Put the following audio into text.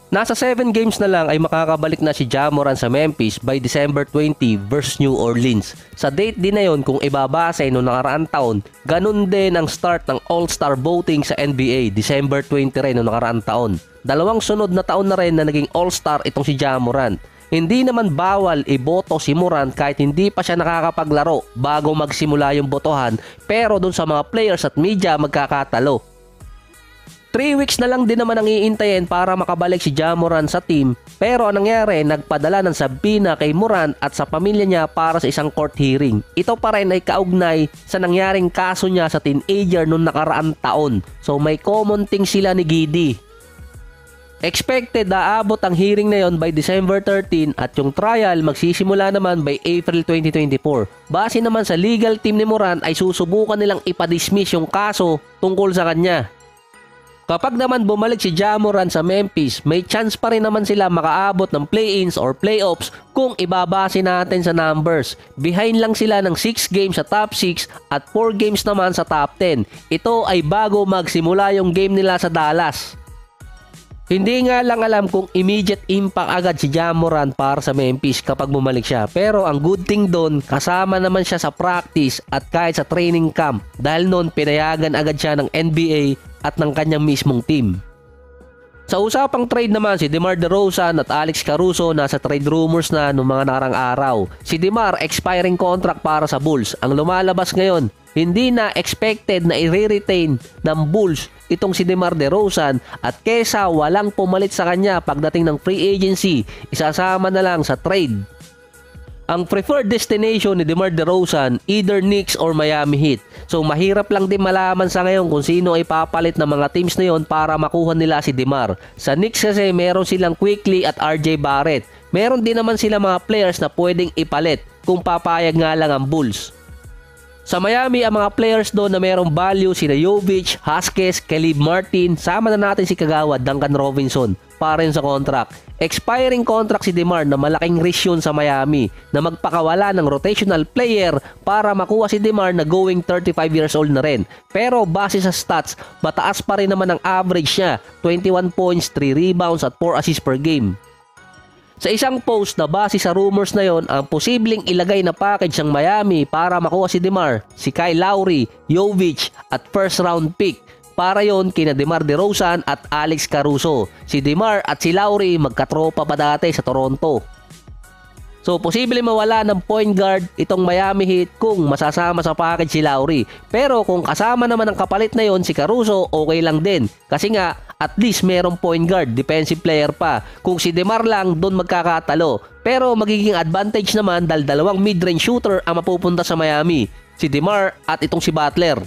Nasa 7 games na lang ay makakabalik na si Ja Morant sa Memphis by December 20 versus New Orleans. Sa date din na yon, kung ibabase noong nakaraang taon, ganun din ang start ng All-Star voting sa NBA, December 20 rin noong nakaraang taon. Dalawang sunod na taon na rin na naging All-Star itong si Ja Morant. Hindi naman bawal iboto si Morant kahit hindi pa siya nakakapaglaro bago magsimula yung botohan, pero dun sa mga players at media magkakatalo. 3 weeks na lang din naman ang iintayin para makabalik si Ja Morant sa team, pero anong nangyari, nagpadala ng sabina kay Morant at sa pamilya niya para sa isang court hearing. Ito pa rin ay kaugnay sa nangyaring kaso niya sa teenager noong nakaraang taon. So may common thing sila ni Giddy. Expected na abot ang hearing na yon by December 13 at yung trial magsisimula naman by April 2024. Base naman sa legal team ni Morant ay susubukan nilang ipadismiss yung kaso tungkol sa kanya. Kapag naman bumalik si Ja Morant sa Memphis, may chance pa rin naman sila makaabot ng play-ins or playoffs kung ibabase natin sa numbers. Behind lang sila ng 6 games sa top 6 at 4 games naman sa top 10. Ito ay bago magsimula yung game nila sa Dallas. Hindi nga lang alam kung immediate impact agad si Ja Morant para sa Memphis kapag bumalik siya. Pero ang good thing doon, kasama naman siya sa practice at kahit sa training camp. Dahil noon pinayagan agad siya ng NBA at ng kanyang mismong team. Sa usapang trade naman, si DeMar DeRozan at Alex Caruso nasa trade rumors na noong mga nakarang araw. Si DeMar expiring contract para sa Bulls. Ang lumalabas ngayon, hindi na expected na i-retain ng Bulls itong si DeMar DeRozan at kesa walang pumalit sa kanya pagdating ng free agency, isasama na lang sa trade. Ang preferred destination ni DeMar DeRozan, either Knicks or Miami Heat. So mahirap lang din malaman sa ngayon kung sino ay papalit ng mga teams na yon para makuha nila si DeMar. Sa Knicks kasi meron silang Quickley at RJ Barrett. Meron din naman sila mga players na pwedeng ipalit kung papayag nga lang ang Bulls. Sa Miami, ang mga players doon na merong value sina Jovic, Haskes, Caleb Martin, sama na natin si Kagawa, Duncan Robinson para rin sa contract. Expiring contract si DeMar na malaking risk yun sa Miami na magpakawala ng rotational player para makuha si DeMar na going 35 years old na rin. Pero base sa stats, mataas pa rin naman ang average niya, 21 points, 3 rebounds at 4 assists per game. Sa isang post na base sa rumors na yon, ang posibleng ilagay na package ng Miami para makuha si DeMar, si Kyle Lowry, Jovic at first round pick. Para yon kina DeMar DeRozan at Alex Caruso. Si DeMar at si Lowry magkatropa pa dati sa Toronto. So posible mawala ng point guard itong Miami Heat kung masasama sa package si Lowry. Pero kung kasama naman ang kapalit na yon si Caruso, okay lang din. Kasi nga at least merong point guard, defensive player pa. Kung si DeMar lang, doon magkakatalo. Pero magiging advantage naman dahil dalawang mid-range shooter ang mapupunta sa Miami. Si DeMar at itong si Butler.